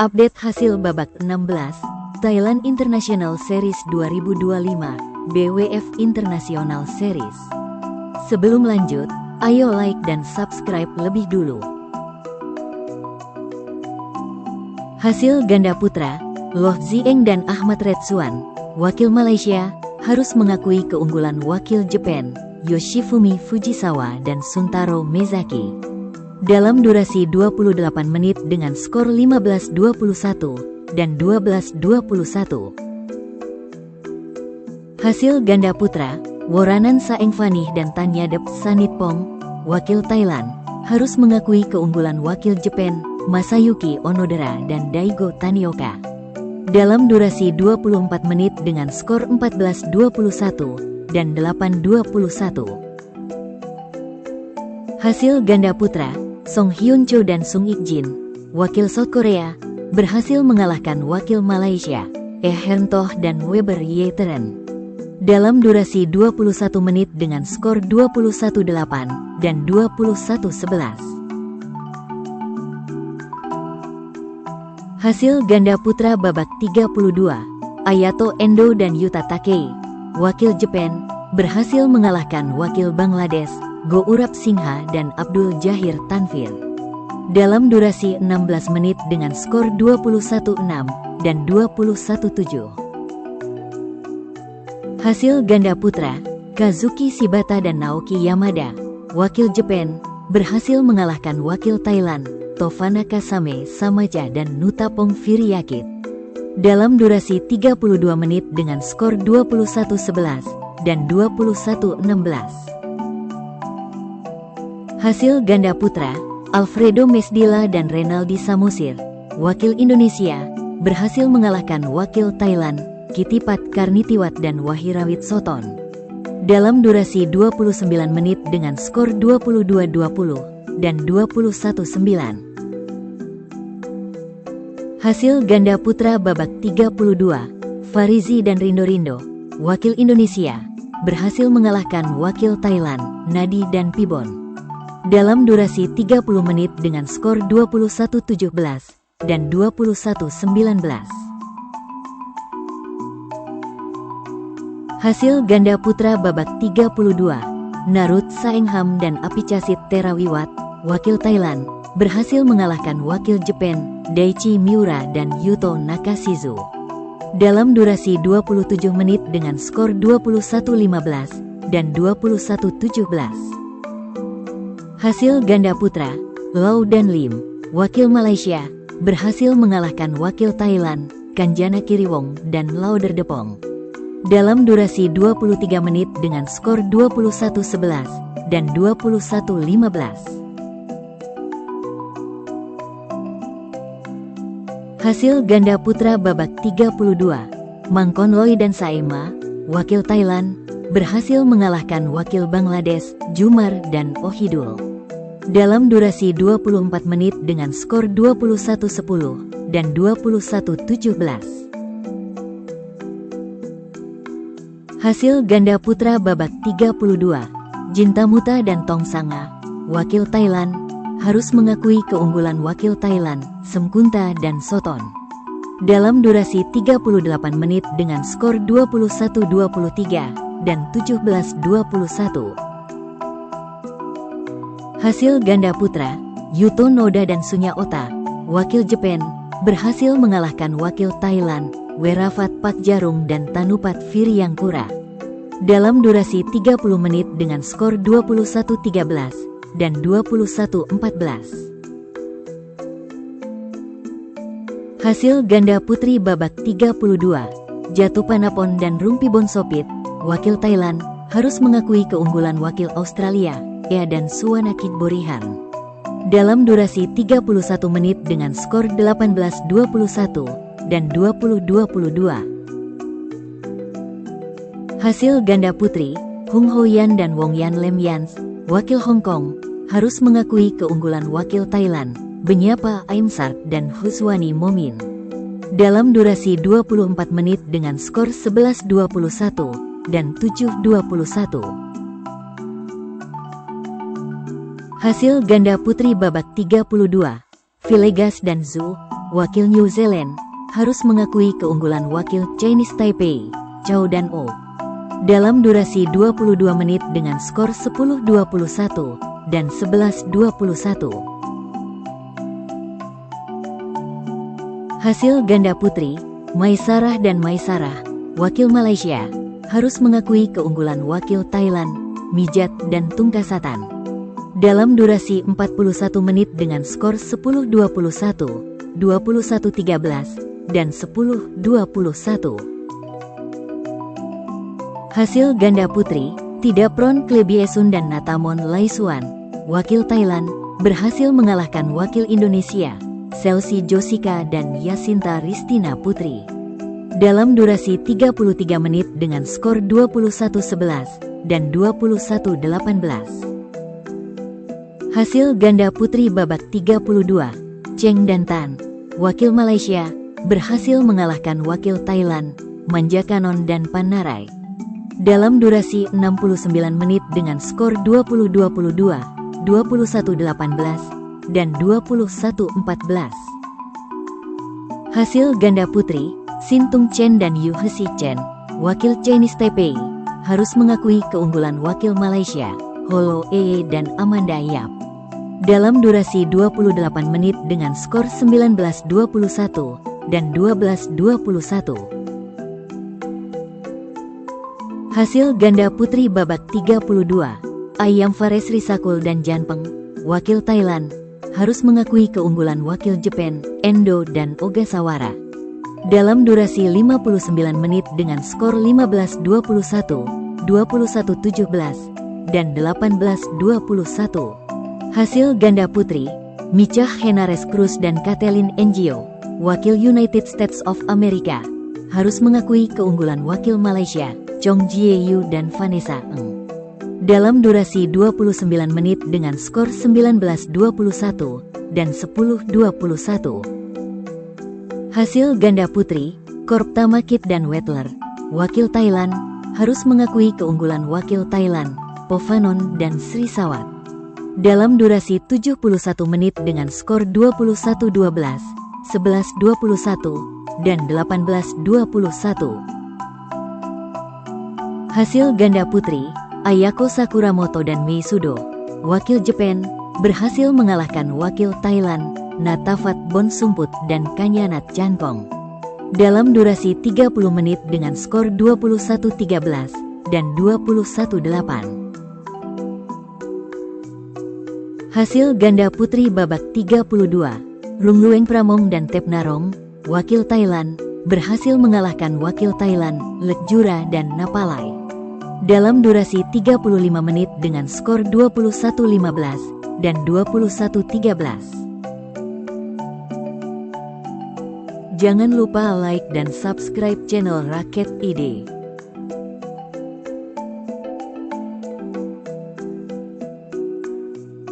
Update hasil babak 16 Thailand International Series 2025 BWF International Series. Sebelum lanjut, ayo like dan subscribe lebih dulu. Hasil ganda putra, Loh Zieng dan Ahmad Retsuan, wakil Malaysia, harus mengakui keunggulan wakil Jepang, Yoshifumi Fujisawa dan Suntaro Mezaki. Dalam durasi 28 menit dengan skor 15-21 dan 12-21. Hasil ganda putra, Woranan Saengfanih dan Tanyadep Sanitpong, wakil Thailand, harus mengakui keunggulan wakil Jepang, Masayuki Onodera dan Daigo Tanioka. Dalam durasi 24 menit dengan skor 14-21 dan 8-21. Hasil ganda putra, Song Hyun Cho dan Sung Ik Jin, wakil South Korea, berhasil mengalahkan wakil Malaysia, Hern Toh dan Weber Yeteren. Dalam durasi 21 menit dengan skor 21-8 dan 21-11. Hasil ganda putra babak 32, Ayato Endo dan Yuta Takei, wakil Jepang, berhasil mengalahkan wakil Bangladesh, Gourab Singha dan Abdul Jahir Tanvir. Dalam durasi 16 menit dengan skor 21-6 dan 21-7. Hasil ganda putra, Kazuki Shibata dan Naoki Yamada, wakil Jepang, berhasil mengalahkan wakil Thailand, Tofana Kasame Samaja dan Nutapong Viriakit. Dalam durasi 32 menit dengan skor 21-11 dan 21-16. Hasil ganda putra, Alfredo Mesdila dan Renaldi Samosir, wakil Indonesia, berhasil mengalahkan wakil Thailand, Kitipat Karnitiwat dan Wahirawit Soton. Dalam durasi 29 menit dengan skor 22-20 dan 21-9. Hasil ganda putra babak 32, Farizi dan Rindo, wakil Indonesia, berhasil mengalahkan wakil Thailand, Nadi dan Pibon. Dalam durasi 30 menit dengan skor 21-17 dan 21-19. Hasil ganda putra babak 32, Narut Saengham dan Apicasit Terawiwat, wakil Thailand, berhasil mengalahkan wakil Jepang, Daichi Miura dan Yuto Nakashizu. Dalam durasi 27 menit dengan skor 21-15 dan 21-17. Hasil ganda putra, Lau dan Lim, wakil Malaysia, berhasil mengalahkan wakil Thailand, Kanjana Kiriwong dan Lauderdepong. Dalam durasi 23 menit dengan skor 21-11 dan 21-15. Hasil ganda putra babak 32, Mangkon Loi dan Saema, wakil Thailand, berhasil mengalahkan wakil Bangladesh, Jumar dan Ohidul. Dalam durasi 24 menit dengan skor 21-10 dan 21-17. Hasil ganda putra babak 32, Jintamuta dan Tong Sanga, wakil Thailand, harus mengakui keunggulan wakil Thailand, Semkunta dan Soton. Dalam durasi 38 menit dengan skor 21-23 dan 17-21. Hasil ganda putra, Yuto Noda dan Sunya Ota, wakil Jepang, berhasil mengalahkan wakil Thailand, Werafat Pakjarung dan Tanupat Viriangkura. Dalam durasi 30 menit dengan skor 21-13 dan 21-14. Hasil ganda putri babak 32, Jatupanapon dan Rumpibon Sopit, wakil Thailand, harus mengakui keunggulan wakil Australia, Ea dan Suwanakit Borihan. Dalam durasi 31 menit dengan skor 18-21 dan 20-22. Hasil ganda putri, Hung Hoyan dan Wong Yan Lem Yans, wakil Hong Kong, harus mengakui keunggulan wakil Thailand, Benyapa Aimsart dan Huswani Momin. Dalam durasi 24 menit dengan skor 11-21 dan 7-21. Hasil ganda putri babak 32, Villegas dan Zhu, wakil New Zealand, harus mengakui keunggulan wakil Chinese Taipei, Zhao Dan-o, dalam durasi 22 menit dengan skor 10-21 dan 11-21. Hasil ganda putri, Maisarah dan Maisarah, wakil Malaysia, harus mengakui keunggulan wakil Thailand, Mijat dan Tungkasatan, dalam durasi 41 menit dengan skor 10-21, 21-13, dan 10-21. Hasil ganda putri, Tidapron Klebiesun dan Natamon Laisuan, wakil Thailand, berhasil mengalahkan wakil Indonesia, Chelsea Josika dan Yasinta Ristina Putri, dalam durasi 33 menit dengan skor 21-11 dan 21-18. Hasil ganda putri babak 32, Cheng dan Tan, wakil Malaysia, berhasil mengalahkan wakil Thailand, Manjakanon dan Panarai, dalam durasi 69 menit dengan skor 20-22, 21-18, dan 21-14. Hasil ganda putri, Sintung Chen dan Yu Hesi Chen, wakil Chinese Taipei, harus mengakui keunggulan wakil Malaysia, Holo Ee dan Amanda Yap, dalam durasi 28 menit dengan skor 19-21 dan 12-21. Hasil ganda putri babak 32, Ayam Fares Risakul dan Janpeng, wakil Thailand, harus mengakui keunggulan wakil Jepang, Endo dan Ogasawara, dalam durasi 59 menit dengan skor 15-21, 21-17, dan 18-21. Hasil ganda putri, Michah Henares Cruz dan Kathleen Engio, wakil United States of America, harus mengakui keunggulan wakil Malaysia, Chong Jie-yu dan Vanessa Ng, dalam durasi 29 menit dengan skor 19-21 dan 10-21. Hasil ganda putri, Korp Tamakit dan Wettler, wakil Thailand, harus mengakui keunggulan wakil Thailand, Povanon dan Sri Sawat, dalam durasi 71 menit dengan skor 21-12, 11-21, dan 18-21. Hasil ganda putri, Ayako Sakuramoto dan Mei Sudo, wakil Jepang, berhasil mengalahkan wakil Thailand, Natafat Bonsumput dan Kanyanat Jankong, dalam durasi 30 menit dengan skor 21-13 dan 21-8. Hasil ganda putri babak 32, Runglueng Pramong dan Tepnarong, wakil Thailand, berhasil mengalahkan wakil Thailand, Lekjura dan Napalai, dalam durasi 35 menit dengan skor 21-15 dan 21-13. Jangan lupa like dan subscribe channel Raket ID.